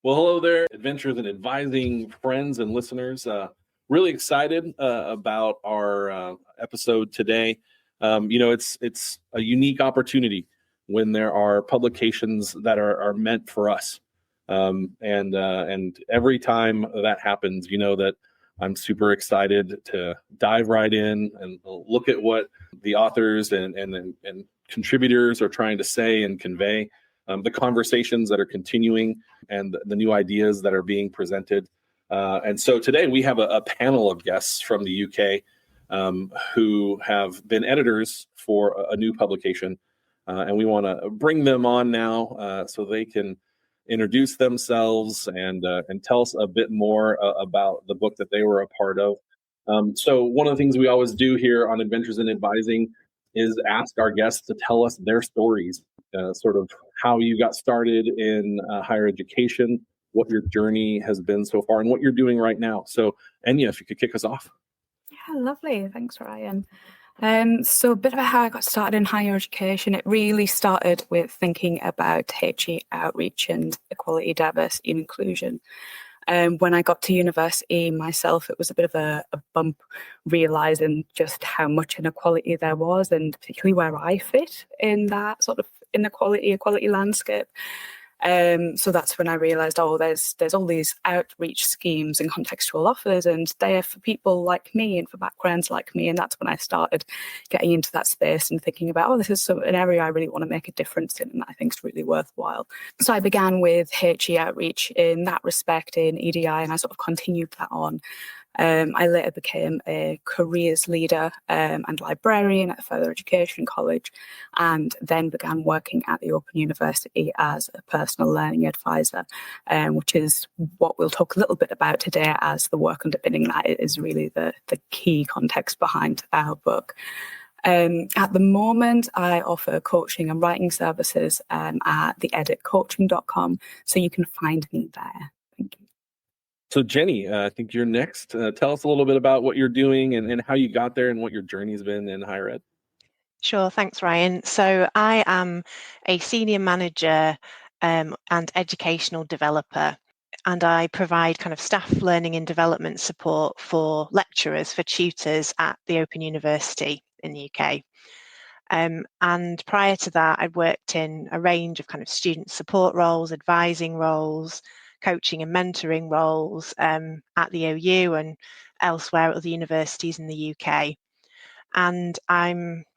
Well, hello there, adventurers and advising friends and listeners. Really excited about our episode today. It's a unique opportunity when there are publications that are meant for us, and every time that happens, that I'm super excited to dive right in and look at what the authors and contributors are trying to say and convey, the conversations that are continuing, and the new ideas that are being presented. And so today we have a panel of guests from the UK who have been editors for a new publication. And we want to bring them on now so they can introduce themselves and tell us a bit more about the book that they were a part of. So one of the things we always do here on Adventures in Advising is ask our guests to tell us their stories, sort of how you got started in higher education, what your journey has been so far, and what you're doing right now. So, Enya, if you could kick us off. Yeah, lovely. Thanks, Ryan. So a bit about how I got started in higher education. It really started with thinking about HE outreach and equality, diversity, and inclusion. When I got to university myself, it was a bit of a bump, realising just how much inequality there was, and particularly where I fit in that sort of equality landscape. So that's when I realised, there's all these outreach schemes and contextual offers, and they're for people like me and for backgrounds like me. And that's when I started getting into that space and thinking about, this is an area I really want to make a difference in, and that I think is really worthwhile. So I began with HE outreach in that respect in EDI, and I sort of continued that on. I later became a careers leader and librarian at a further education college, and then began working at the Open University as a personal learning advisor, which is what we'll talk a little bit about today, as the work underpinning that is really the key context behind our book. At the moment, I offer coaching and writing services at theeditcoaching.com, so you can find me there. Thank you. So Jenny, I think you're next. Tell us a little bit about what you're doing and how you got there and what your journey's been in higher ed. Sure, thanks, Ryan. So I am a senior manager and educational developer, and I provide kind of staff learning and development support for lecturers, for tutors at the Open University in the UK. And prior to that, I'd worked in a range of kind of student support roles, advising roles, coaching and mentoring roles at the OU and elsewhere at other universities in the UK. And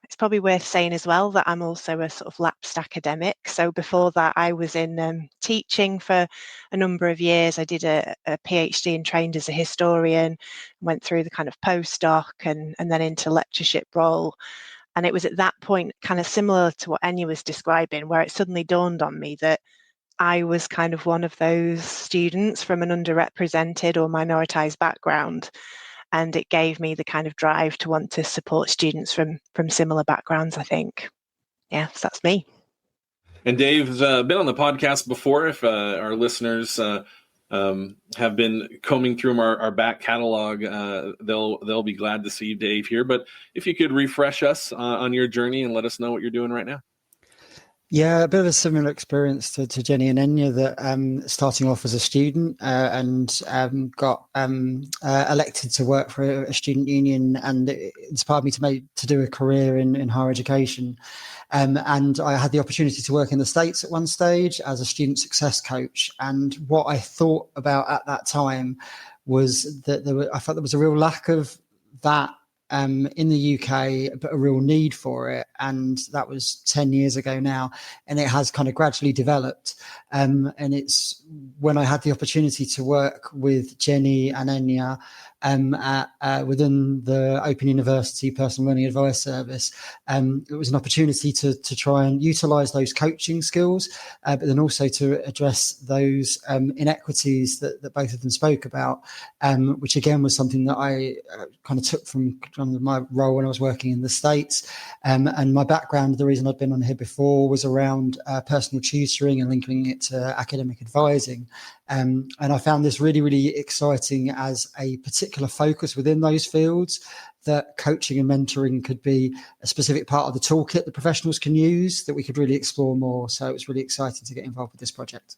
it's probably worth saying as well that I'm also a sort of lapsed academic. So before that, I was in teaching for a number of years. I did a PhD and trained as a historian, went through the kind of postdoc and then into lectureship role. And it was at that point, kind of similar to what Enya was describing, where it suddenly dawned on me that I was kind of one of those students from an underrepresented or minoritized background. And it gave me the kind of drive to want to support students from similar backgrounds, I think. Yeah, so that's me. And Dave's been on the podcast before. If our listeners have been combing through our back catalog, they'll be glad to see Dave here. But if you could refresh us on your journey and let us know what you're doing right now. Yeah, a bit of a similar experience to Jenny and Enya, that starting off as a student and got elected to work for a student union, and it inspired me to do a career in higher education. And I had the opportunity to work in the States at one stage as a student success coach. And what I thought about at that time was that I felt there was a real lack of that in the UK, but a real need for it. And that was 10 years ago now. And it has kind of gradually developed. And it's when I had the opportunity to work with Jenny and Enya within the Open University Personal Learning Advice Service, it was an opportunity to try and utilise those coaching skills, but then also to address those inequities that both of them spoke about, which again was something that I kind of took from my role when I was working in the States. And my background, the reason I'd been on here before, was around personal tutoring and linking it to academic advising. And I found this really, really exciting as a particular focus within those fields, that coaching and mentoring could be a specific part of the toolkit that professionals can use that we could really explore more. So it was really exciting to get involved with this project.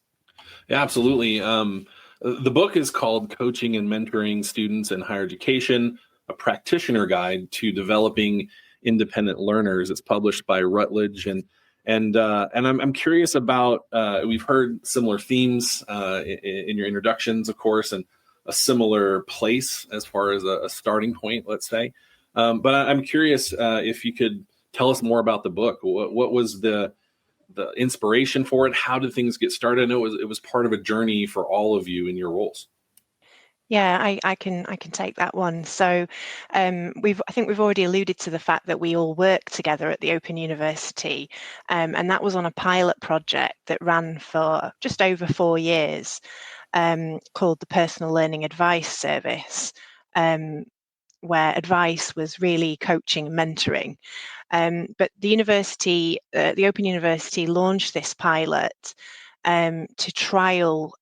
Yeah, absolutely. The book is called Coaching and Mentoring Students in Higher Education, a Practitioner Guide to Developing Independent Learners. It's published by Routledge, and I'm curious about. We've heard similar themes in your introductions, of course, and a similar place as far as a starting point, let's say. But I'm curious if you could tell us more about the book. What was the inspiration for it? How did things get started? I know it was part of a journey for all of you in your roles. Yeah, I can take that one. So I think we've already alluded to the fact that we all work together at the Open University, and that was on a pilot project that ran for just over 4 years, called the Personal Learning Advice Service, where advice was really coaching and mentoring. But the university, the Open University, launched this pilot to trial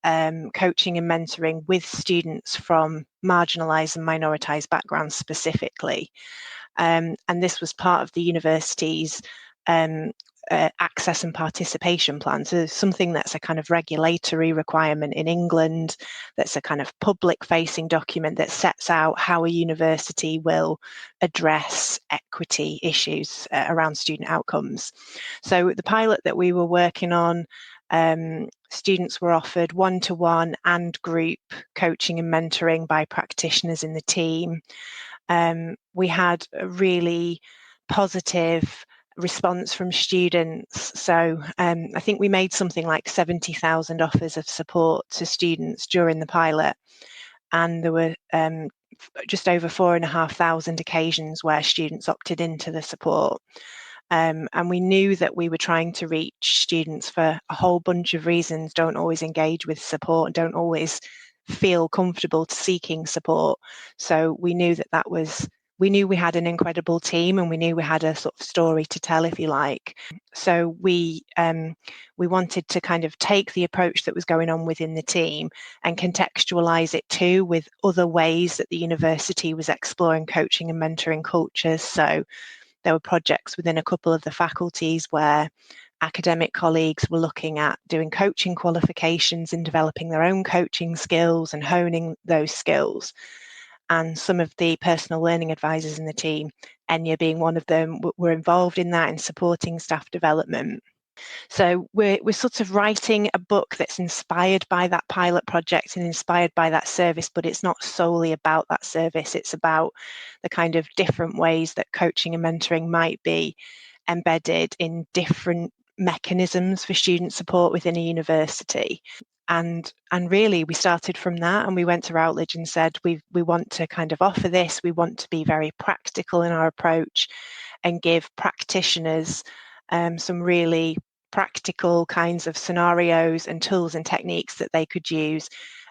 coaching and mentoring with students from marginalised and minoritized backgrounds specifically. And this was part of the university's access and participation plan. So something that's a kind of regulatory requirement in England, that's a kind of public facing document that sets out how a university will address equity issues around student outcomes. So the pilot that we were working on, students were offered one-to-one and group coaching and mentoring by practitioners in the team. We had a really positive response from students. So I think we made something like 70,000 offers of support to students during the pilot. And there were just over 4,500 occasions where students opted into the support. And we knew that we were trying to reach students for a whole bunch of reasons, don't always engage with support, don't always feel comfortable seeking support. So we knew we knew we had an incredible team, and we knew we had a sort of story to tell, if you like. So we wanted to kind of take the approach that was going on within the team and contextualize it too with other ways that the university was exploring coaching and mentoring cultures. So there were projects within a couple of the faculties where academic colleagues were looking at doing coaching qualifications and developing their own coaching skills and honing those skills. And some of the personal learning advisors in the team, Enya being one of them, were involved in that and supporting staff development. So we're sort of writing a book that's inspired by that pilot project and inspired by that service, but it's not solely about that service. It's about the kind of different ways that coaching and mentoring might be embedded in different mechanisms for student support within a university. And really we started from that, and we went to Routledge and said we want to kind of offer this. We want to be very practical in our approach and give practitioners some really practical kinds of scenarios and tools and techniques that they could use,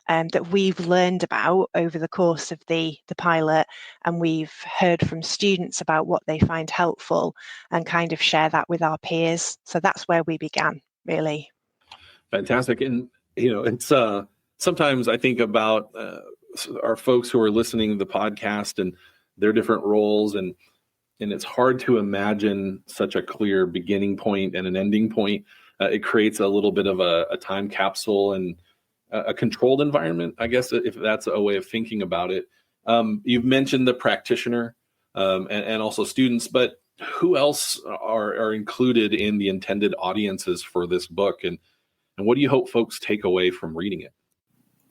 that we've learned about over the course of the pilot, and we've heard from students about what they find helpful and kind of share that with our peers. So that's where we began, really. Fantastic. And it's sometimes I think about our folks who are listening to the podcast and their different roles, and it's hard to imagine such a clear beginning point and an ending point. It creates a little bit of a time capsule and a controlled environment, I guess, if that's a way of thinking about it. You've mentioned the practitioner and also students, but who else are included in the intended audiences for this book, and what do you hope folks take away from reading it?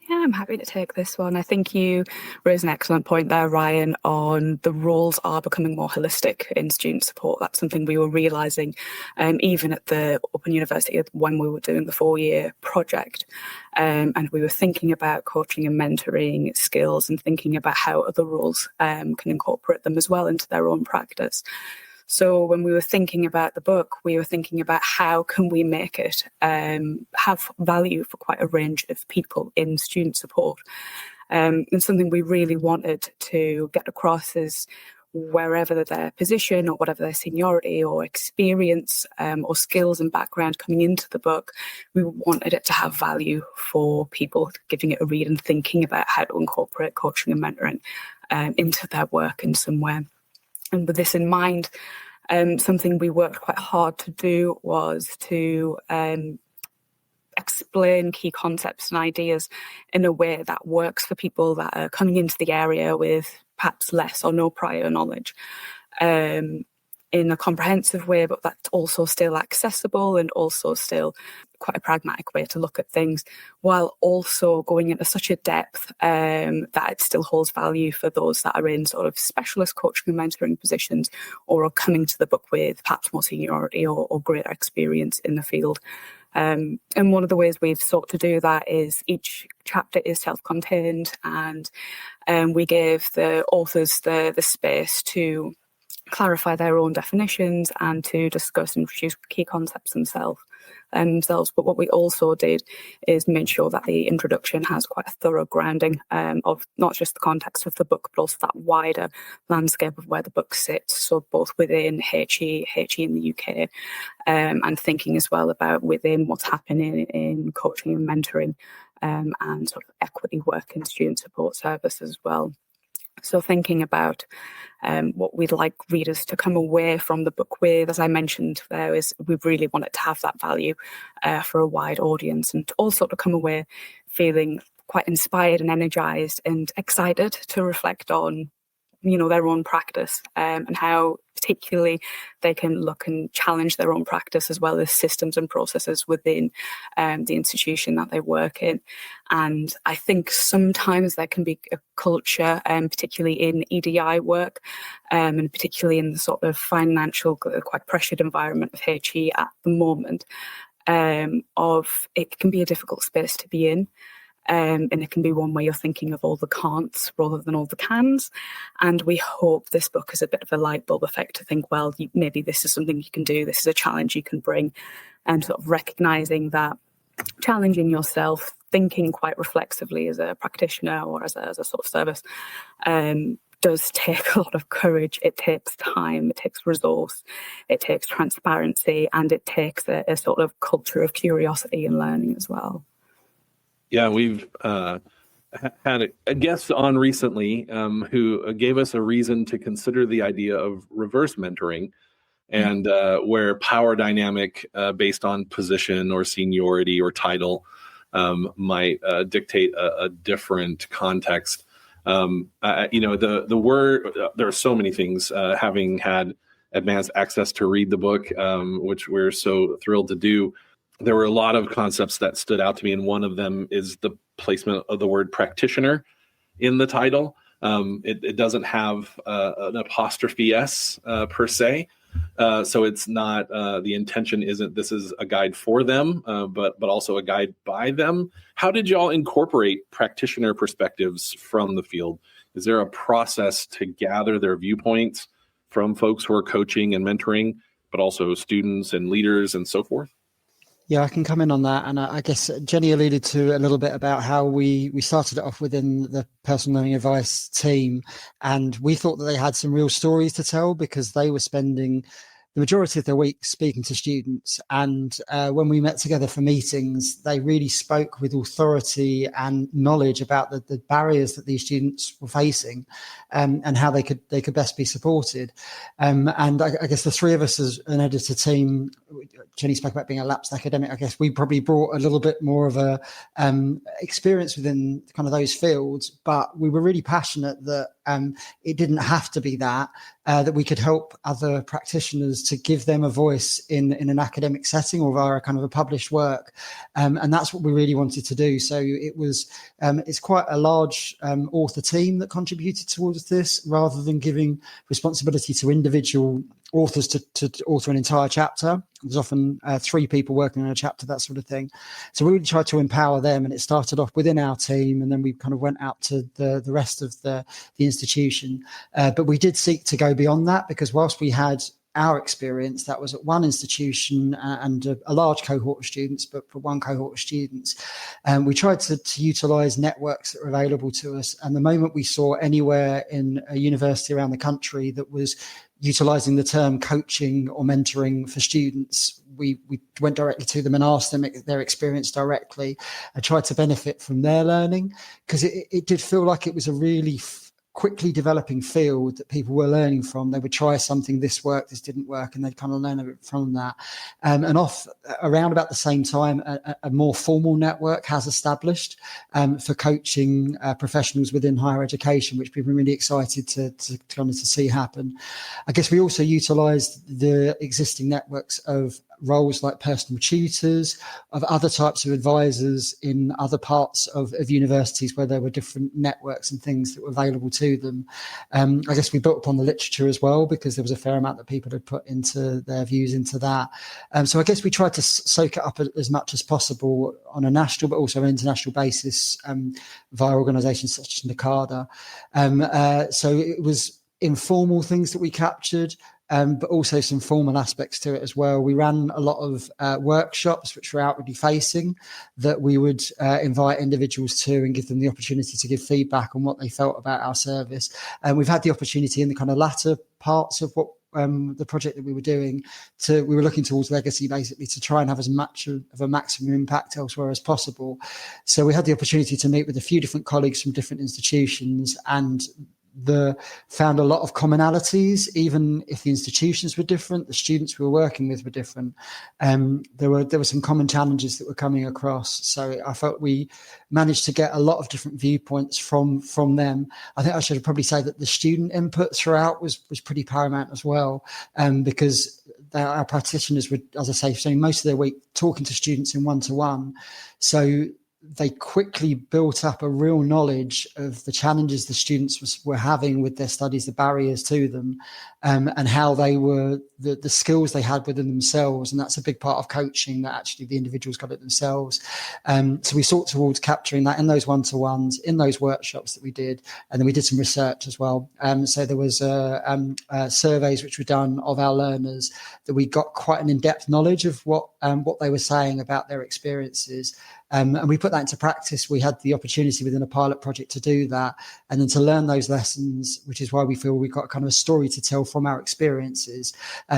Yeah, I'm happy to take this one. I think you raised an excellent point there, Ryan, on the roles are becoming more holistic in student support. That's something we were realising even at the Open University when we were doing the 4-year project. And we were thinking about coaching and mentoring skills and thinking about how other roles can incorporate them as well into their own practice. So when we were thinking about the book, we were thinking about how can we make it have value for quite a range of people in student support. And something we really wanted to get across is wherever their position or whatever their seniority or experience or skills and background coming into the book, we wanted it to have value for people giving it a read and thinking about how to incorporate coaching and mentoring into their work in some way. And with this in mind, something we worked quite hard to do was to explain key concepts and ideas in a way that works for people that are coming into the area with perhaps less or no prior knowledge, in a comprehensive way, but that's also still accessible and also still quite a pragmatic way to look at things, while also going into such a depth that it still holds value for those that are in sort of specialist coaching and mentoring positions, or are coming to the book with perhaps more seniority or greater experience in the field. And one of the ways we've sought to do that is each chapter is self-contained, and we give the authors the space to clarify their own definitions and to discuss and introduce key concepts themselves. But what we also did is made sure that the introduction has quite a thorough grounding of not just the context of the book, but also that wider landscape of where the book sits. So both within HE in the UK, and thinking as well about within what's happening in coaching and mentoring, and sort of equity work in student support services as well. So thinking about what we'd like readers to come away from the book with, as I mentioned there, is we really want it to have that value for a wide audience, and also to come away feeling quite inspired and energised and excited to reflect on, their own practice, and how particularly they can look and challenge their own practice as well as systems and processes within the institution that they work in. And I think sometimes there can be a culture, particularly in EDI work, and particularly in the sort of financial, quite pressured environment of HE at the moment, of it can be a difficult space to be in. And it can be one where you're thinking of all the can'ts rather than all the cans. And we hope this book is a bit of a light bulb effect to think, well, maybe this is something you can do, this is a challenge you can bring, and sort of recognising that challenging yourself, thinking quite reflexively as a practitioner or as a sort of service, does take a lot of courage. It takes time, it takes resource, it takes transparency, and it takes a sort of culture of curiosity and learning as well. Yeah, we've had a guest on recently who gave us a reason to consider the idea of reverse mentoring, and where power dynamic based on position or seniority or title might dictate a different context. The word, there are so many things, having had advanced access to read the book, which we're so thrilled to do. There were a lot of concepts that stood out to me, and one of them is the placement of the word practitioner in the title. It doesn't have an apostrophe S per se, so it's not, the intention isn't this is a guide for them, but also a guide by them. How did y'all incorporate practitioner perspectives from the field? Is there a process to gather their viewpoints from folks who are coaching and mentoring, but also students and leaders and so forth? Yeah, I can come in on that. And I guess Jenny alluded to a little bit about how we started it off within the personal learning advice team. And we thought that they had some real stories to tell, because they were spending the majority of their week speaking to students. And when we met together for meetings, they really spoke with authority and knowledge about the barriers that these students were facing, and how they could best be supported. And I guess the three of us as an editor team, Jenny spoke about being a lapsed academic. I guess we probably brought a little bit more of a experience within kind of those fields, but we were really passionate that it didn't have to be that we could help other practitioners to give them a voice in an academic setting or via a kind of a published work. And that's what we really wanted to do. So it's quite a large author team that contributed towards this, rather than giving responsibility to individual authors to author an entire chapter. There's often 3 people working on a chapter, that sort of thing. So we really tried to empower them, and it started off within our team, and then we kind of went out to the rest of the institution. But we did seek to go beyond that, because whilst we had our experience, that was at one institution and a large cohort of students, but for one cohort of students, we tried to utilise networks that were available to us. And the moment we saw anywhere in a university around the country that was utilising the term coaching or mentoring for students, we went directly to them and asked them their experience directly, and tried to benefit from their learning, because it did feel like it was a really quickly developing field that people were learning from. They would try something, this worked, this didn't work, and they'd kind of learn a bit from that. And around about the same time, a more formal network has established for coaching professionals within higher education, which we've been really excited to kind of to see happen. I guess we also utilised the existing networks of roles like personal tutors, of other types of advisors in other parts of universities where there were different networks and things that were available to them. I guess we built upon the literature as well, because there was a fair amount that people had put into their views into that. So I guess we tried to soak it up as much as possible on a national but also an international basis via organisations such as NACADA. So it was informal things that we captured, but also some formal aspects to it as well. We ran a lot of workshops which were outwardly facing, that we would invite individuals to and give them the opportunity to give feedback on what they felt about our service. And we've had the opportunity in the kind of latter parts of what the project that we were doing, we were looking towards legacy, basically, to try and have as much of a maximum impact elsewhere as possible. So we had the opportunity to meet with a few different colleagues from different institutions, and found a lot of commonalities, even if the institutions were different, the students we were working with were different. There were some common challenges that were coming across. So I felt we managed to get a lot of different viewpoints from them. I think I should probably say that the student input throughout was pretty paramount as well, because our practitioners would, as I say, spending most of their week talking to students in one-to-one. So they quickly built up a real knowledge of the challenges the students were having with their studies, the barriers to them, and how they were, the skills they had within themselves. And that's a big part of coaching, that actually the individuals got it themselves. So we sought towards capturing that in those one-to-ones, in those workshops that we did. And then we did some research as well. So there was surveys which were done of our learners, that we got quite an in-depth knowledge of what they were saying about their experiences. And we put that into practice. We had the opportunity within a pilot project to do that, and then to learn those lessons, which is why we feel we've got kind of a story to tell from our experiences,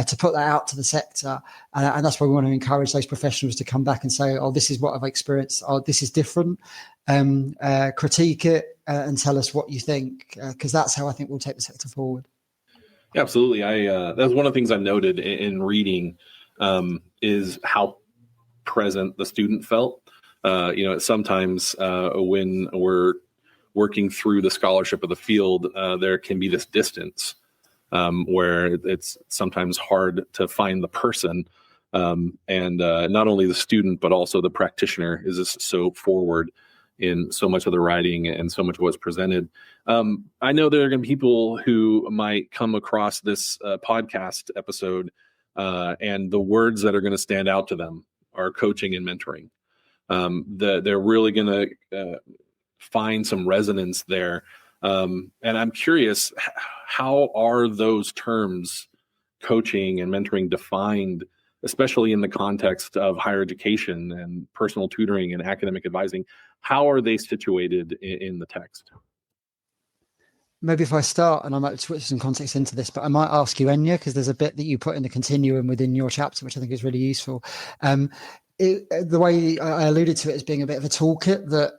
to put that out to the sector. And that's why we want to encourage those professionals to come back and say, oh, this is what I've experienced. Oh, this is different. Critique it and tell us what you think, because that's how I think we'll take the sector forward. Yeah, absolutely. That's one of the things I noted in reading, is how present the student felt. Sometimes when we're working through the scholarship of the field, there can be this distance where it's sometimes hard to find the person. And not only the student, but also the practitioner is just so forward in so much of the writing and so much of what's presented. I know there are going to be people who might come across this podcast episode, and the words that are going to stand out to them are coaching and mentoring. They're really going to find some resonance there. And I'm curious, how are those terms, coaching and mentoring, defined, especially in the context of higher education and personal tutoring and academic advising? How are they situated in the text? Maybe if I start, and I might switch some context into this, but I might ask you, Enya, because there's a bit that you put in the continuum within your chapter, which I think is really useful. The way I alluded to it as being a bit of a toolkit that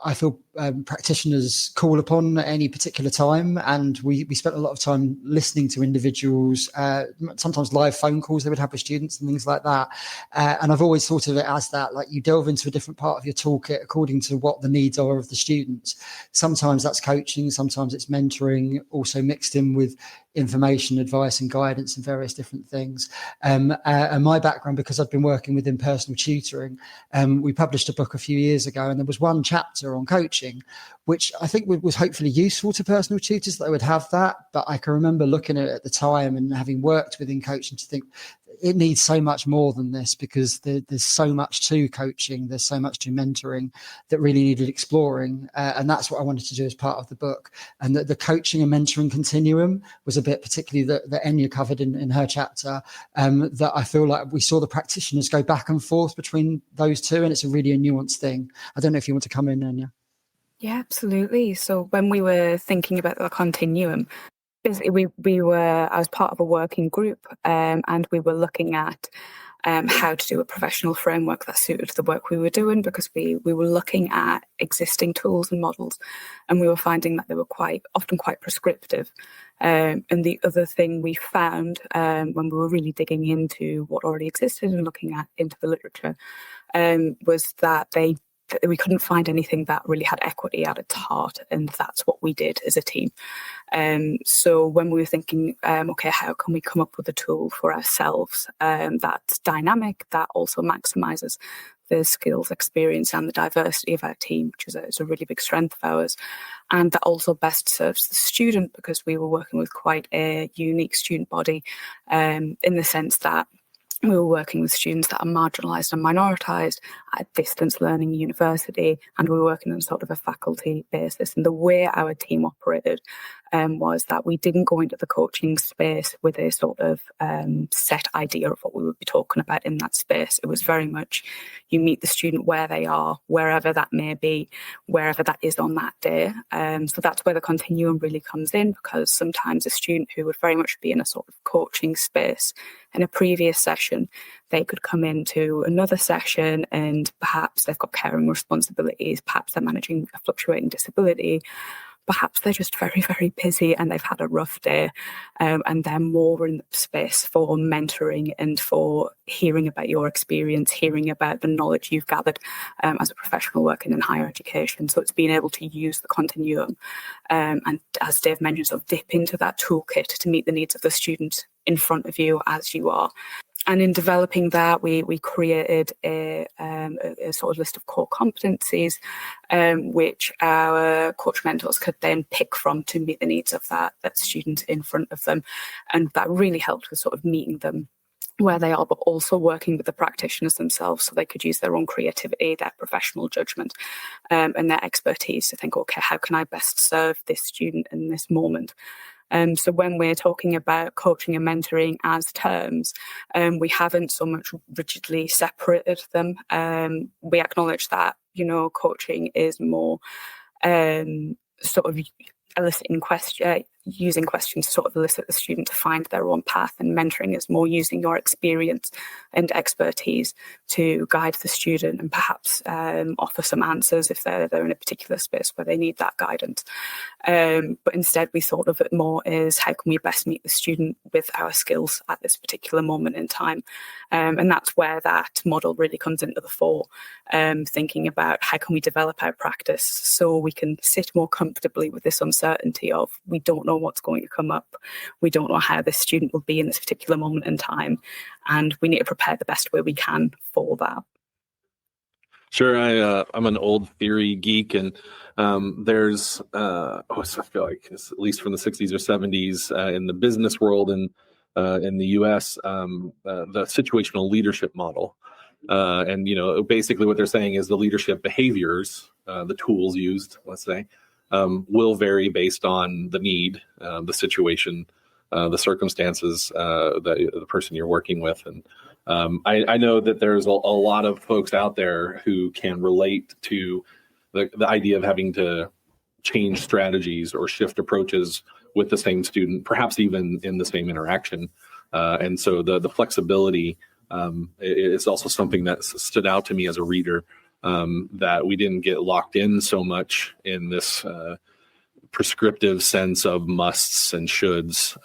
I feel practitioners call upon at any particular time. And we spent a lot of time listening to individuals, sometimes live phone calls they would have with students and things like that. And I've always thought of it as that, like, you delve into a different part of your toolkit according to what the needs are of the students. Sometimes that's coaching, sometimes it's mentoring, also mixed in with information, advice and guidance and various different things. And my background, because I've been working within personal tutoring, we published a book a few years ago, and there was one chapter on coaching, which I think was hopefully useful to personal tutors, that they would have that. But I can remember looking at it at the time and having worked within coaching to think it needs so much more than this, because there's so much to coaching, there's so much to mentoring that really needed exploring. And that's what I wanted to do as part of the book. And the coaching and mentoring continuum was a bit particularly that Enya covered in her chapter, that I feel like we saw the practitioners go back and forth between those two, and it's a really nuanced thing. I don't know if you want to come in, Enya. Yeah, absolutely. So when we were thinking about the continuum, basically I was part of a working group, and we were looking at how to do a professional framework that suited the work we were doing, because we were looking at existing tools and models, and we were finding that they were often quite prescriptive. And the other thing we found when we were really digging into what already existed and looking into the literature was that we couldn't find anything that really had equity at its heart, and that's what we did as a team. So when we were thinking, okay, how can we come up with a tool for ourselves that's dynamic, that also maximizes the skills, experience, and the diversity of our team, which is a really big strength of ours, and that also best serves the student, because we were working with quite a unique student body in the sense that we were working with students that are marginalised and minoritized at distance learning university, and we were working on sort of a faculty basis. And the way our team operated was that we didn't go into the coaching space with a sort of set idea of what we would be talking about in that space. It was very much you meet the student where they are, wherever that may be, wherever that is on that day. So that's where the continuum really comes in, because sometimes a student who would very much be in a sort of coaching space in a previous session, they could come into another session and perhaps they've got caring responsibilities, perhaps they're managing a fluctuating disability, perhaps they're just very, very busy and they've had a rough day, and they're more in the space for mentoring and for hearing about your experience, hearing about the knowledge you've gathered as a professional working in higher education. So it's being able to use the continuum and, as Dave mentioned, sort of dip into that toolkit to meet the needs of the student in front of you as you are. And in developing that, we created a sort of list of core competencies, which our coach mentors could then pick from to meet the needs of that student in front of them. And that really helped with sort of meeting them where they are, but also working with the practitioners themselves so they could use their own creativity, their professional judgment, and their expertise to think, okay, how can I best serve this student in this moment? So when we're talking about coaching and mentoring as terms, we haven't so much rigidly separated them. We acknowledge that, coaching is more sort of eliciting using questions to sort of elicit the student to find their own path, and mentoring is more using your experience and expertise to guide the student and perhaps offer some answers if they're in a particular space where they need that guidance. But instead we thought of it more as how can we best meet the student with our skills at this particular moment in time, and that's where that model really comes into the fore, thinking about how can we develop our practice so we can sit more comfortably with this uncertainty of we don't know what's going to come up. We don't know how this student will be in this particular moment in time, and we need to prepare the best way we can for that. Sure, I'm an old theory geek, and there's I feel like it's at least from the 60s or 70s in the business world and in the U.S. The situational leadership model, and basically what they're saying is the leadership behaviors, the tools used, let's say, will vary based on the need, the situation, the circumstances, the person you're working with. And I know that there's a lot of folks out there who can relate to the idea of having to change strategies or shift approaches with the same student, perhaps even in the same interaction. And so the flexibility is also something that stood out to me as a reader, that we didn't get locked in so much in this prescriptive sense of musts and shoulds,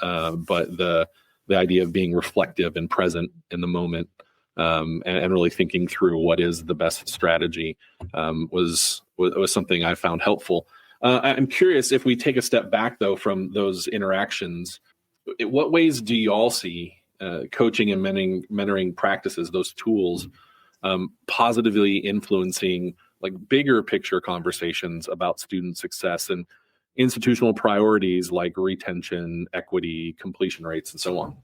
but the idea of being reflective and present in the moment, and really thinking through what is the best strategy was something I found helpful. I'm curious, if we take a step back though from those interactions, in what ways do you all see coaching and mentoring practices, those tools, positively influencing like bigger picture conversations about student success and institutional priorities like retention, equity, completion rates, and so on?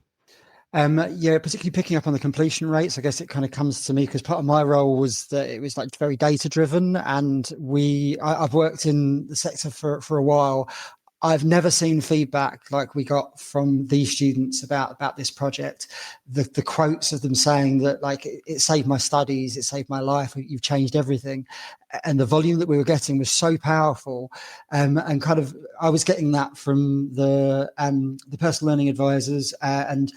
Particularly picking up on the completion rates, I guess it kind of comes to me because part of my role was that it was like very data driven, and I've worked in the sector for a while. I've never seen feedback like we got from these students about this project. The quotes of them saying that like it saved my studies, it saved my life, you've changed everything. and the volume that we were getting was so powerful, and kind of I was getting that from the personal learning advisors, and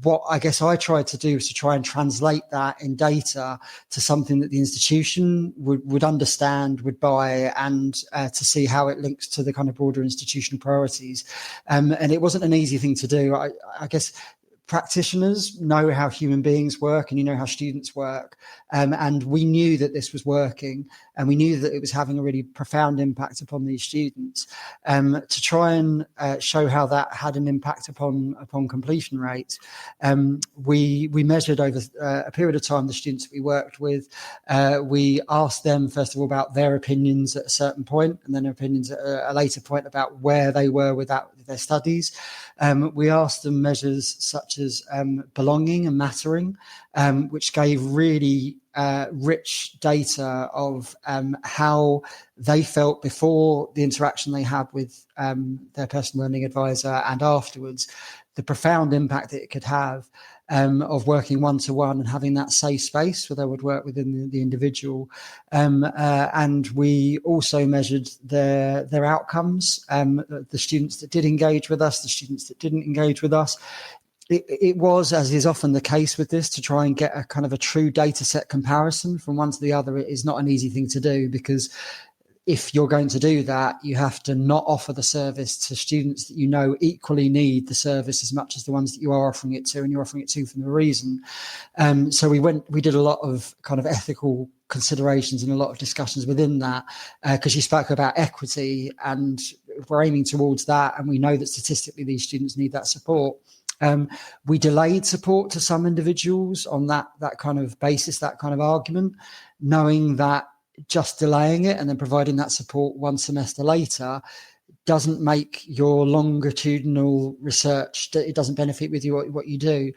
what I guess I tried to do was to try and translate that in data to something that the institution would understand, would buy, and to see how it links to the kind of broader institutional priorities. And it wasn't an easy thing to do. I guess practitioners know how human beings work, and you know how students work, and we knew that this was working, and we knew that it was having a really profound impact upon these students. To try and show how that had an impact upon completion rates, we measured over a period of time the students that we worked with. We asked them first of all about their opinions at a certain point, and then their opinions at a later point about where they were with their studies. We asked them measures such as belonging and mattering, which gave really rich data of how they felt before the interaction they had with their personal learning advisor and afterwards, the profound impact that it could have of working one-to-one and having that safe space where they would work within the individual. And we also measured their outcomes, the students that did engage with us, the students that didn't engage with us. It was, as is often the case with this, to try and get a kind of a true data set comparison from one to the other. It is not an easy thing to do, because if you're going to do that, you have to not offer the service to students that you know equally need the service as much as the ones that you are offering it to, and you're offering it to for the reason. So we did a lot of kind of ethical considerations and a lot of discussions within that, because you spoke about equity, and we're aiming towards that, and we know that statistically these students need that support. We delayed support to some individuals on that kind of basis, that kind of argument, knowing that just delaying it and then providing that support one semester later doesn't make your longitudinal research, it doesn't benefit with you what you do.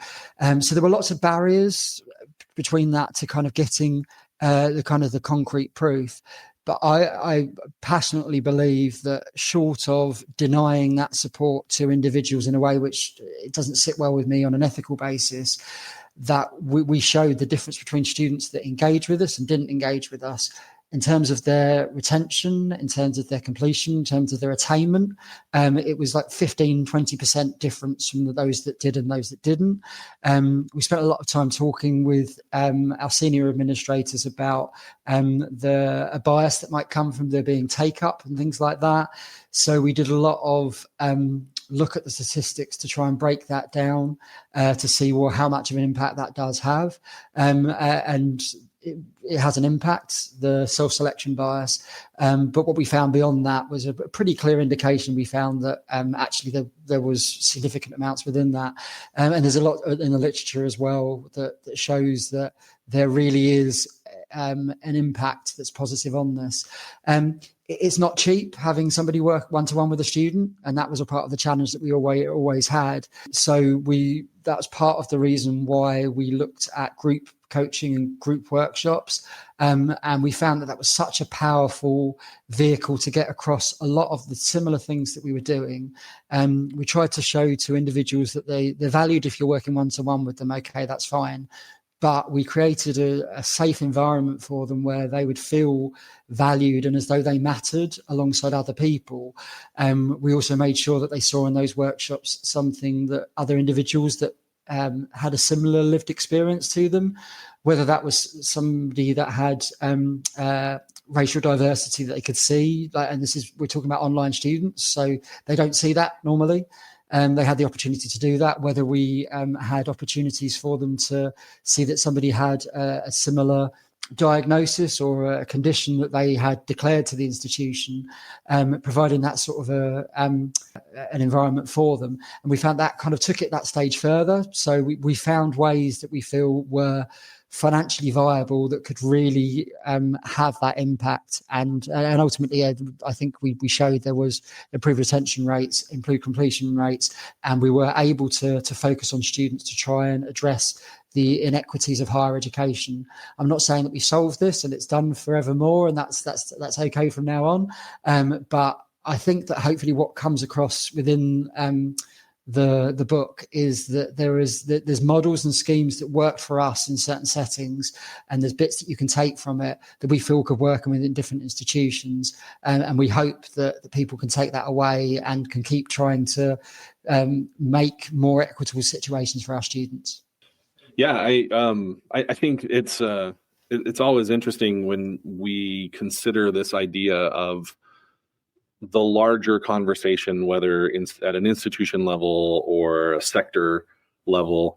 So there were lots of barriers between that to kind of getting the concrete proof. But I passionately believe that, short of denying that support to individuals in a way which it doesn't sit well with me on an ethical basis, that we showed the difference between students that engage with us and didn't engage with us, in terms of their retention, in terms of their completion, in terms of their attainment. It was like 15-20% difference from those that did and those that didn't. We spent a lot of time talking with our senior administrators about a bias that might come from there being take up and things like that. So we did a lot of look at the statistics to try and break that down, to see how much of an impact that does have. And it has an impact, the self-selection bias. But what we found beyond that was a pretty clear indication. We found that actually there was significant amounts within that. And there's a lot in the literature as well that shows that there really is an impact that's positive on this. It's not cheap having somebody work one-to-one with a student, and that was a part of the challenge that we always had. So that was part of the reason why we looked at group coaching and group workshops, and we found that was such a powerful vehicle to get across a lot of the similar things that we were doing. We tried to show to individuals that they're valued if you're working one-to-one with them. Okay, that's fine. But we created a safe environment for them where they would feel valued and as though they mattered alongside other people. We also made sure that they saw in those workshops something that other individuals that had a similar lived experience to them, whether that was somebody that had racial diversity that they could see. And we're talking about online students, so they don't see that normally. They had the opportunity to do that, whether we had opportunities for them to see that somebody had a similar diagnosis or a condition that they had declared to the institution, providing that sort of an environment for them. And we found that kind of took it that stage further. So we found ways that we feel were financially viable that could really have that impact, and ultimately I think we showed there was improved retention rates, improved completion rates, and we were able to focus on students to try and address the inequities of higher education. I'm not saying that we solved this and it's done forevermore and that's okay from now on, but I think that hopefully what comes across within the book is that there's models and schemes that work for us in certain settings, and there's bits that you can take from it that we feel could work within different institutions, and we hope that the people can take that away and can keep trying to make more equitable situations for our students. Yeah, I think it's always interesting when we consider this idea of the larger conversation, whether at an institution level or a sector level.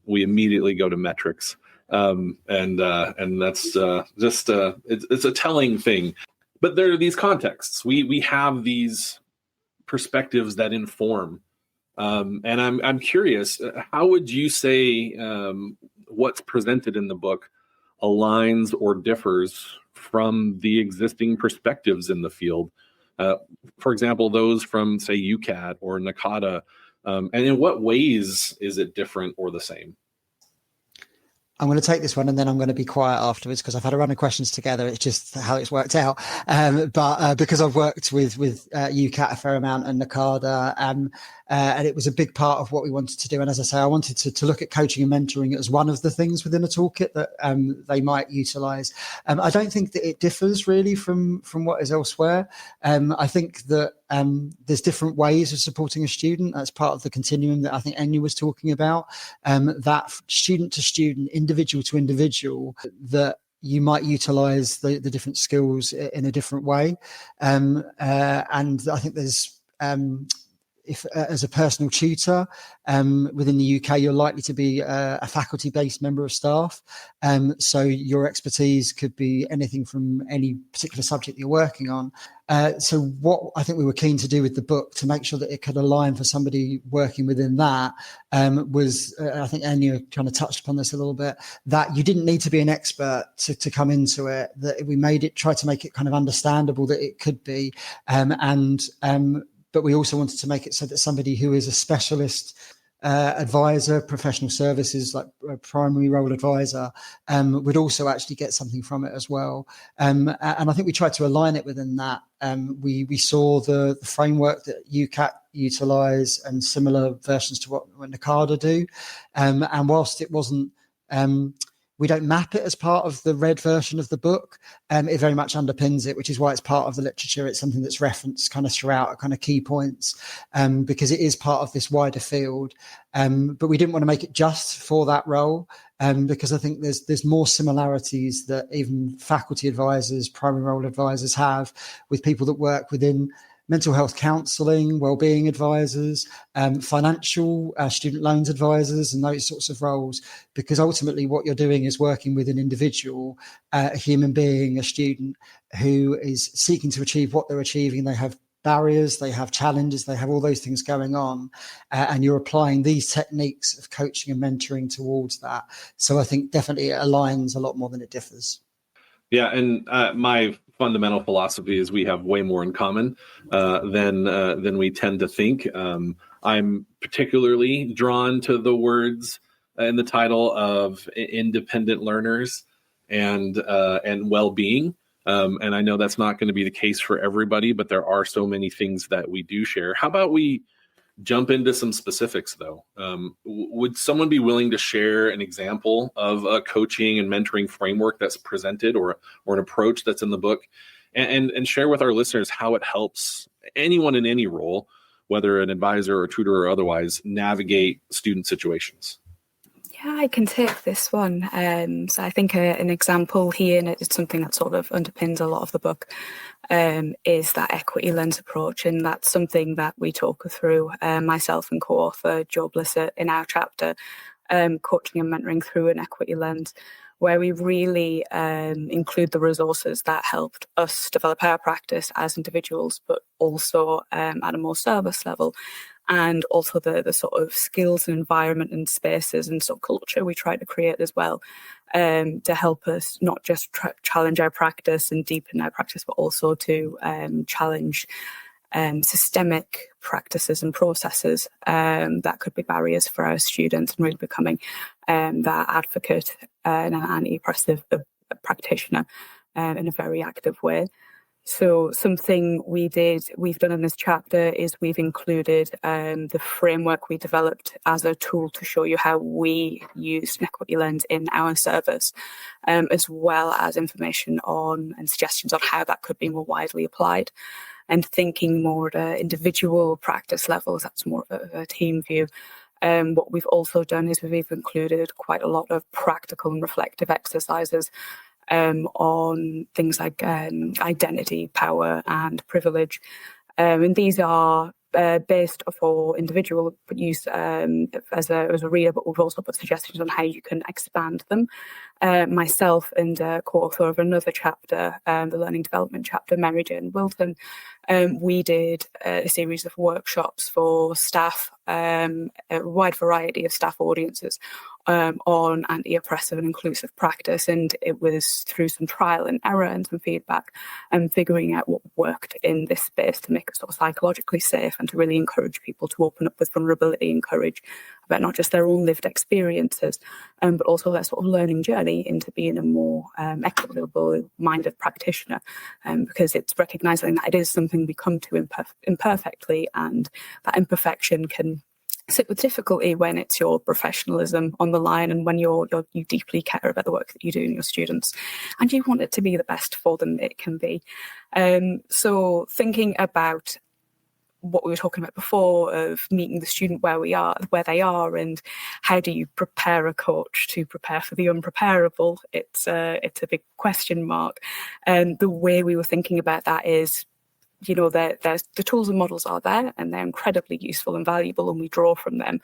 We immediately go to metrics, and that's just it's a telling thing. But there are these contexts. We have these perspectives that inform, and I'm curious. How would you say what's presented in the book aligns or differs from the existing perspectives in the field? For example, those from, say, UCAT or NACADA, and in what ways is it different or the same? I'm going to take this one and then I'm going to be quiet afterwards because I've had a run of questions together. It's just how it's worked out. But because I've worked with UCAT a fair amount and NACADA, and it was a big part of what we wanted to do. And as I say, I wanted to look at coaching and mentoring as one of the things within a toolkit that they might utilize. I don't think that it differs really from what is elsewhere. I think that there's different ways of supporting a student. That's part of the continuum that I think Enya was talking about, that student to student, individual to individual, that you might utilize the different skills in a different way. And I think there's, if as a personal tutor within the UK, you're likely to be a faculty-based member of staff. So your expertise could be anything from any particular subject you're working on. So what I think we were keen to do with the book to make sure that it could align for somebody working within that was, I think Enya kind of touched upon this a little bit, that you didn't need to be an expert to come into it, that we tried to make it kind of understandable that it could be, but we also wanted to make it so that somebody who is a specialist advisor, professional services, like a primary role advisor, would also actually get something from it as well. And I think we tried to align it within that. We saw the framework that UCAT utilise and similar versions to what NACADA do. And whilst it wasn't, we don't map it as part of the read version of the book. It very much underpins it, which is why it's part of the literature. It's something that's referenced kind of throughout at kind of key points, because it is part of this wider field. But we didn't want to make it just for that role, because I think there's more similarities that even faculty advisors, primary role advisors have with people that work within mental health counselling, wellbeing advisors, financial student loans advisors, and those sorts of roles, because ultimately what you're doing is working with an individual, a human being, a student who is seeking to achieve what they're achieving. They have barriers, they have challenges, they have all those things going on, and you're applying these techniques of coaching and mentoring towards that. So I think definitely it aligns a lot more than it differs. Yeah, and my fundamental philosophy is we have way more in common than we tend to think. I'm particularly drawn to the words in the title of independent learners and well-being. And I know that's not going to be the case for everybody, but there are so many things that we do share. How about we jump into some specifics, though? Would someone be willing to share an example of a coaching and mentoring framework that's presented, or an approach that's in the book, and share with our listeners how it helps anyone in any role, whether an advisor or tutor or otherwise, navigate student situations? Yeah, I can take this one. So I think an example here, and it's something that sort of underpins a lot of the book, is that equity lens approach. And that's something that we talk through, myself and co-author Joe Blissett, in our chapter, Coaching and Mentoring Through an Equity Lens, where we really include the resources that helped us develop our practice as individuals, but also at a more service level. And also the sort of skills and environment and spaces and sort of culture we try to create as well, to help us not just challenge our practice and deepen our practice, but also to challenge systemic practices and processes that could be barriers for our students, and really becoming that advocate and an anti-oppressive practitioner in a very active way. So something we've done in this chapter is we've included the framework we developed as a tool to show you how we use an equity lens in our service, as well as information on and suggestions on how that could be more widely applied. And thinking more at individual practice levels, that's more of a team view. What we've also done is we've included quite a lot of practical and reflective exercises on things like identity, power, and privilege. And these are based for individual use as a reader, but we've also put suggestions on how you can expand them. Myself and co-author of another chapter, the Learning Development chapter, Mary Jane Wilton, we did a series of workshops for staff, a wide variety of staff audiences, on anti-oppressive and inclusive practice. And it was through some trial and error and some feedback and figuring out what worked in this space to make it sort of psychologically safe and to really encourage people to open up with vulnerability and courage about not just their own lived experiences, but also their sort of learning journey into being a more equitable-minded practitioner, because it's recognising that it is something we come to imperfectly, and that imperfection can sit with difficulty when it's your professionalism on the line and when you deeply care about the work that you do in your students and you want it to be the best for them it can be. So thinking about what we were talking about before of meeting the student where they are, and how do you prepare a coach to prepare for the unpreparable? It's a big question mark. And the way we were thinking about that is, there's the tools and models are there and they're incredibly useful and valuable and we draw from them.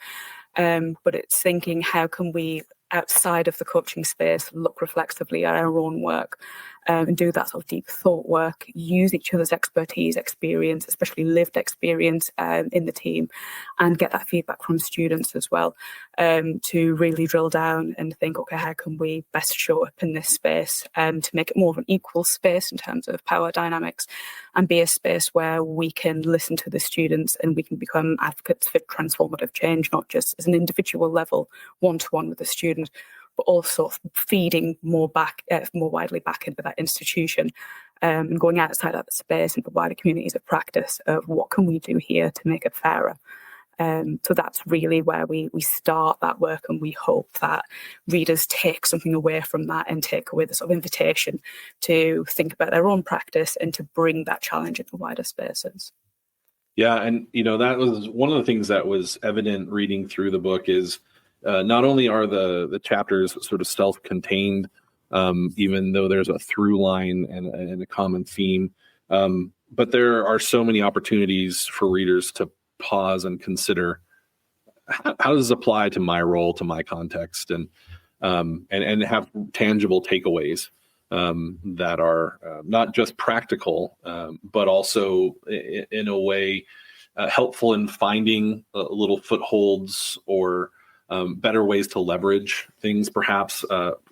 But it's thinking, how can we, outside of the coaching space, look reflexively at our own work and do that sort of deep thought work, use each other's expertise, experience, especially lived experience in the team, and get that feedback from students as well, to really drill down and think, okay, how can we best show up in this space to make it more of an equal space in terms of power dynamics, and be a space where we can listen to the students and we can become advocates for transformative change, not just as an individual level, one-to-one with the student, but also feeding more widely back into that institution, and going outside of the space into wider communities of practice of what can we do here to make it fairer. So that's really where we start that work, and we hope that readers take something away from that and take away the sort of invitation to think about their own practice and to bring that challenge into wider spaces. Yeah, and that was one of the things that was evident reading through the book is not only are the chapters sort of self-contained, even though there's a through line and a common theme, but there are so many opportunities for readers to pause and consider, how does this apply to my role, to my context, and have tangible takeaways that are not just practical, but also in a way helpful in finding little footholds or better ways to leverage things, perhaps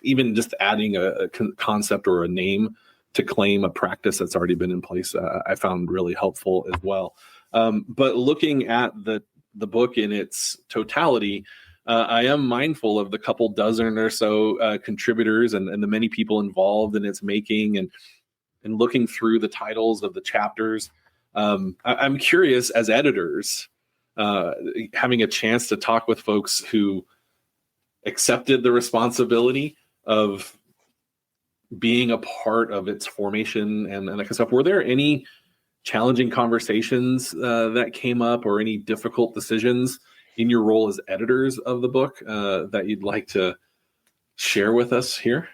even just adding a concept or a name to claim a practice that's already been in place, I found really helpful as well. But looking at the book in its totality, I am mindful of the couple dozen or so contributors and the many people involved in its making, and looking through the titles of the chapters. I'm curious, as editors, having a chance to talk with folks who accepted the responsibility of being a part of its formation and that kind of stuff. Were there any challenging conversations that came up, or any difficult decisions in your role as editors of the book that you'd like to share with us here?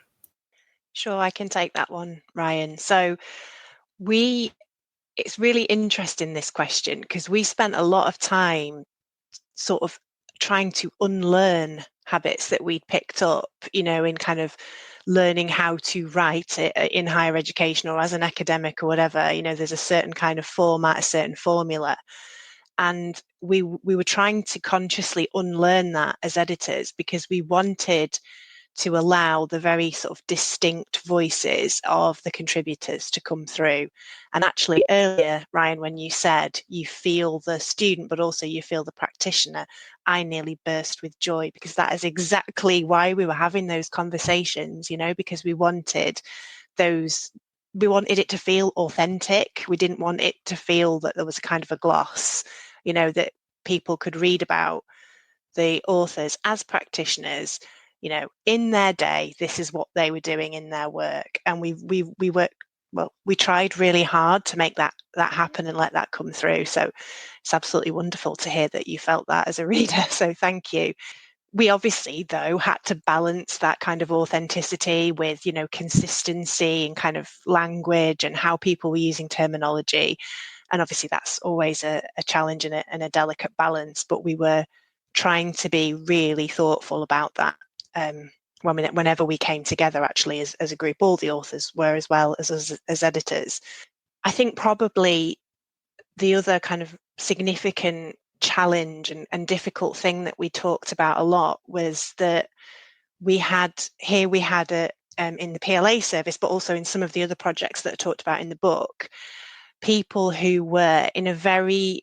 Sure, I can take that one, Ryan. So it's really interesting, this question, because we spent a lot of time sort of trying to unlearn habits that we'd picked up, in kind of learning how to write in higher education or as an academic or whatever. There's a certain kind of format, a certain formula. And we were trying to consciously unlearn that as editors, because we wanted to allow the very sort of distinct voices of the contributors to come through. And actually earlier, Ryan, when you said you feel the student, but also you feel the practitioner, I nearly burst with joy, because that is exactly why we were having those conversations, because we wanted those we wanted it to feel authentic. We didn't want it to feel that there was a kind of a gloss, that people could read about the authors as practitioners, in their day. This is what they were doing in their work, and we worked. Well, we tried really hard to make that happen and let that come through. So it's absolutely wonderful to hear that you felt that as a reader. So thank you. We obviously, though, had to balance that kind of authenticity with, consistency and kind of language and how people were using terminology. And obviously that's always a challenge and a delicate balance, but we were trying to be really thoughtful about that. Whenever we came together, actually, as a group, all the authors were, as well as editors. I think probably the other kind of significant challenge and difficult thing that we talked about a lot was that we had in the PLA service, but also in some of the other projects that are talked about in the book, people who were in a very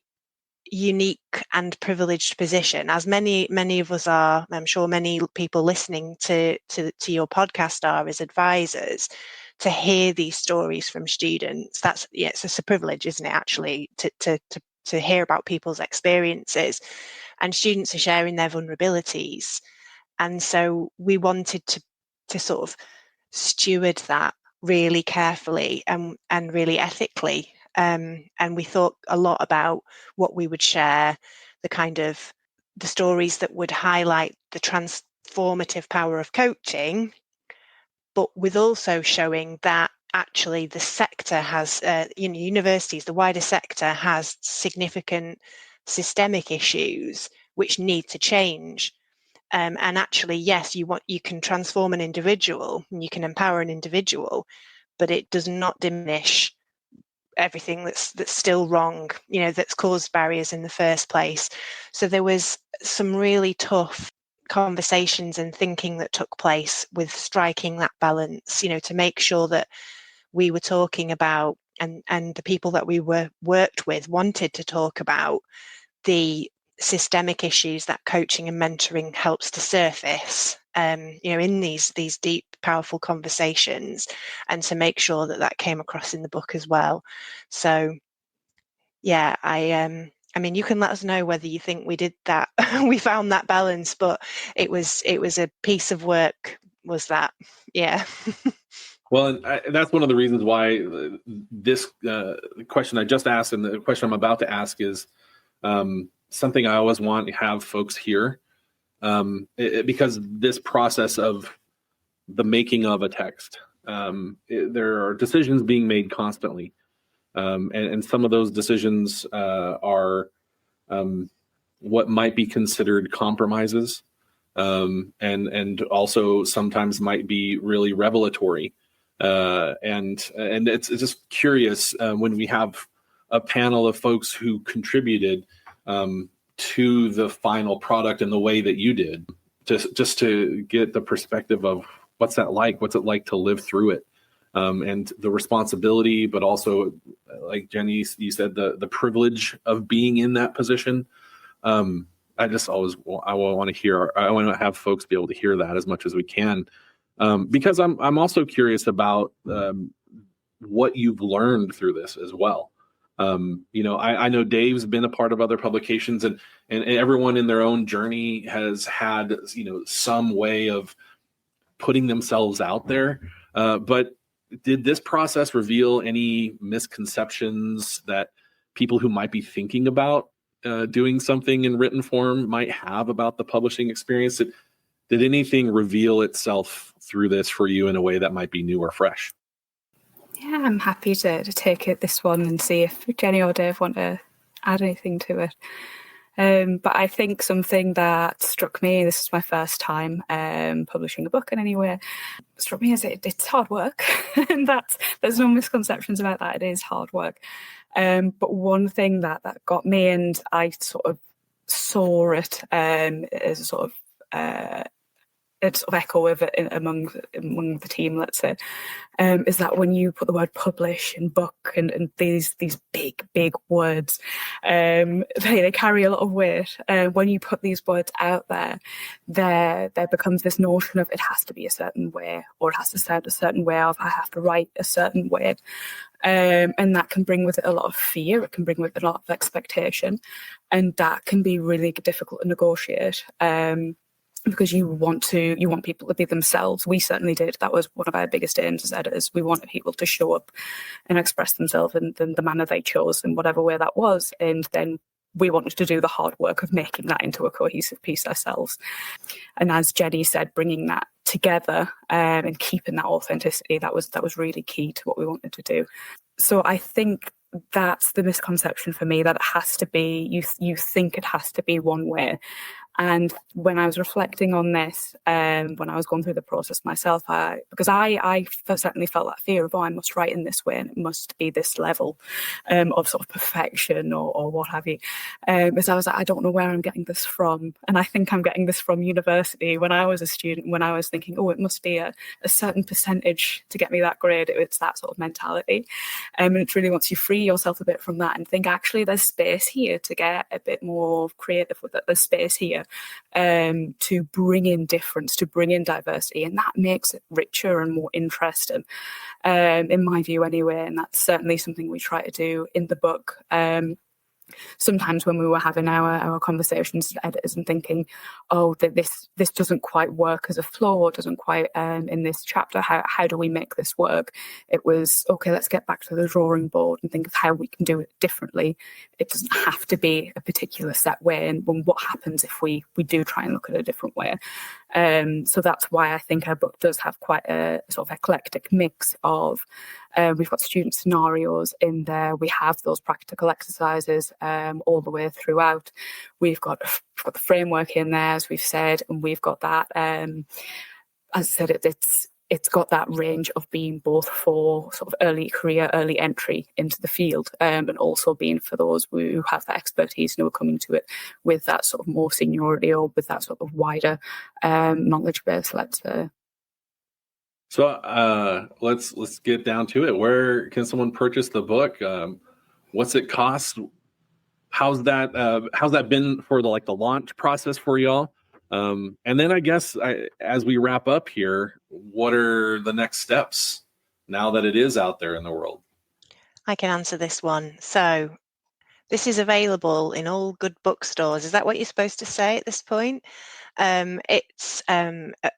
unique and privileged position, as many of us are. I'm sure many people listening to your podcast are, as advisors, to hear these stories from students. It's a privilege, isn't it, actually, to hear about people's experiences, and students are sharing their vulnerabilities. And so we wanted to sort of steward that really carefully and really ethically. And we thought a lot about what we would share, the stories that would highlight the transformative power of coaching, but with also showing that actually the sector has, universities, the wider sector has significant systemic issues which need to change. And actually, yes, you can transform an individual and you can empower an individual, but it does not diminish everything that's still wrong, that's caused barriers in the first place. So there was some really tough conversations and thinking that took place with striking that balance, to make sure that we were talking about, and the people that we worked with wanted to talk about, the systemic issues that coaching and mentoring helps to surface, in these deep, powerful conversations, and to make sure that came across in the book as well. So, yeah, I mean, you can let us know whether you think we did that. We found that balance, but it was a piece of work. Was that? Yeah. Well, and that's one of the reasons why this question I just asked and the question I'm about to ask is something I always want to have folks hear, because this process of the making of a text, there are decisions being made constantly, and some of those decisions are what might be considered compromises, and also sometimes might be really revelatory. And it's just curious when we have a panel of folks who contributed to the final product in the way that you did, just to get the perspective of what's it like to live through it, and the responsibility, but also, like Jenny, you said, the privilege of being in that position. I just always I want to have folks be able to hear that as much as we can. Because I'm also curious about what you've learned through this as well. I know Dave's been a part of other publications, and everyone in their own journey has had, some way of putting themselves out there. But did this process reveal any misconceptions that people who might be thinking about doing something in written form might have about the publishing experience? Did anything reveal itself through this for you in a way that might be new or fresh? Yeah, I'm happy to take this one and see if Jenny or Dave want to add anything to it. But I think something that struck me, this is my first time publishing a book in any way, struck me as it's hard work. And there's no misconceptions about that. It is hard work. But one thing that got me, and I sort of saw it as a sort of sort of echo of it among the team, let's say, is that when you put the word publish and book and these big words, they carry a lot of weight. When you put these words out there becomes this notion of it has to be a certain way, or it has to sound a certain way, of I have to write a certain way. And that can bring with it a lot of fear. It can bring with it a lot of expectation, and that can be really difficult to negotiate. Because you want people to be themselves. We certainly did. That was one of our biggest aims as editors. We wanted people to show up and express themselves in the manner they chose, in whatever way that was. And then we wanted to do the hard work of making that into a cohesive piece ourselves. And as Jenny said, bringing that together and keeping that authenticity, that was really key to what we wanted to do. So I think that's the misconception for me, that it has to be, you think it has to be one way. And when I was reflecting on this, when I was going through the process myself, because I certainly felt that fear of, I must write in this way and it must be this level of sort of perfection or what have you. Because I was like, I don't know where I'm getting this from. And I think I'm getting this from university. When I was a student, when I was thinking, it must be a certain percentage to get me that grade, it's that sort of mentality. And it's really once you free yourself a bit from that and think, actually, there's space here to get a bit more creative with it. There's space here to bring in difference, to bring in diversity, and that makes it richer and more interesting, in my view anyway. And that's certainly something we try to do in the book. Sometimes when we were having our conversations as editors and thinking, that this doesn't quite work as a flow, or doesn't quite in this chapter, how do we make this work? It was, okay, let's get back to the drawing board and think of how we can do it differently. It doesn't have to be a particular set way, and what happens if we do try and look at a different way. So that's why I think our book does have quite a sort of eclectic mix of, we've got student scenarios in there, we have those practical exercises all the way throughout. We've got the framework in there, as we've said, and we've got that, as I said, it's got that range of being both for sort of early career, early entry into the field, and also being for those who have that expertise and who are coming to it with that sort of more seniority or with that sort of wider knowledge base, let's say. So let's get down to it. Where can someone purchase the book? What's it cost? How's that been for the launch process for y'all? And then I guess as we wrap up here, what are the next steps now that it is out there in the world? I can answer this one. So this is available in all good bookstores. Is that what you're supposed to say at this point? It's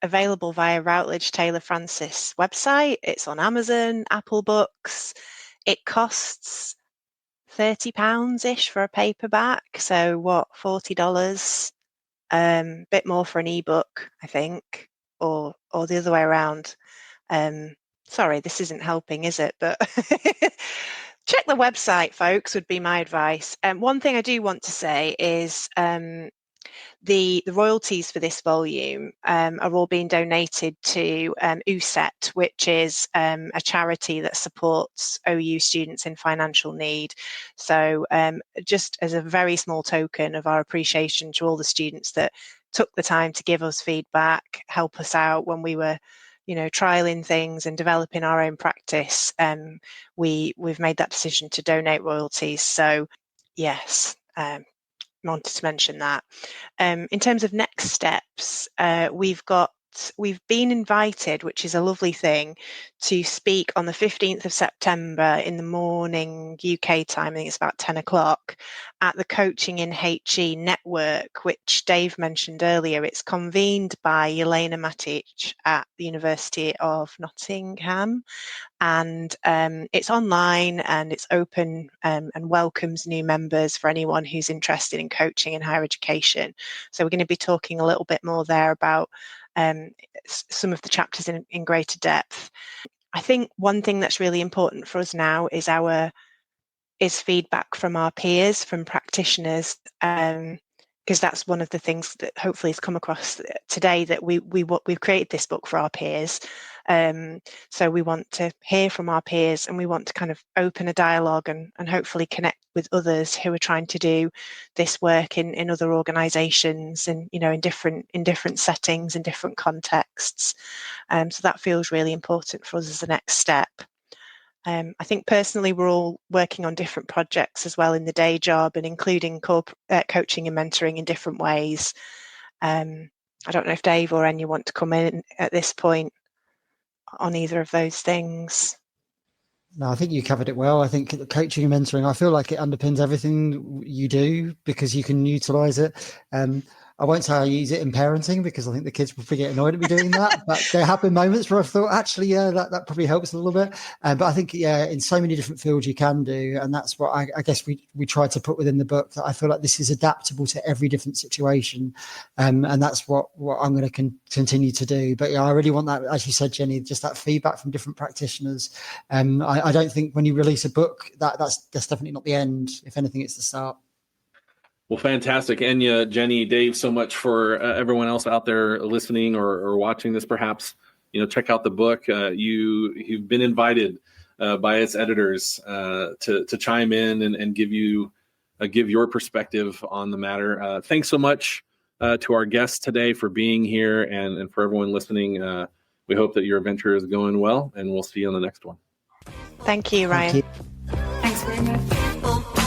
available via Routledge Taylor Francis website. It's on Amazon, Apple Books. It costs £30-ish for a paperback. So what, $40? Bit more for an ebook, I think, or the other way around. Sorry, this isn't helping, is it? But check the website, folks, would be my advice. One thing I do want to say is the royalties for this volume are all being donated to USET, which is a charity that supports OU students in financial need. So just as a very small token of our appreciation to all the students that took the time to give us feedback, help us out when we were trialing things and developing our own practice, we've made that decision to donate royalties. So yes, wanted to mention that. In terms of next steps, we've been invited, which is a lovely thing, to speak on the 15th of September in the morning UK time. I think it's about 10 o'clock at the Coaching in HE network, which Dave mentioned earlier. It's convened by Elena Matic at the University of Nottingham, and it's online and it's open and welcomes new members for anyone who's interested in coaching in higher education. So we're going to be talking a little bit more there about some of the chapters in greater depth. I think one thing that's really important for us now is feedback from our peers, from practitioners. because that's one of the things that hopefully has come across today, that we've created this book for our peers. So we want to hear from our peers, and we want to kind of open a dialogue and hopefully connect with others who are trying to do this work in other organisations, and in different settings, in different contexts. So that feels really important for us as the next step. I think personally we're all working on different projects as well in the day job, and including coaching and mentoring in different ways. I don't know if Dave or Enya want to come in at this point on either of those things. No, I think you covered it well. I think coaching and mentoring, I feel like it underpins everything you do because you can utilize it. I won't say I use it in parenting because I think the kids will probably get annoyed at me doing that. But there have been moments where I've thought, actually, yeah, that probably helps a little bit. But I think, yeah, in so many different fields you can do. And that's what I guess we try to put within the book, that I feel like this is adaptable to every different situation. And that's what I'm going to continue to do. But yeah, I really want that, as you said, Jenny, just that feedback from different practitioners. I don't think when you release a book, that's definitely not the end. If anything, it's the start. Well, fantastic. Enya, Jenny, Dave, so much for everyone else out there listening or watching this, perhaps, check out the book. You've been invited by its editors to chime in and give your perspective on the matter. Thanks so much to our guests today for being here, and for everyone listening. We hope that your adventure is going well, and we'll see you on the next one. Thank you, Ryan. Thank you. Thanks very much.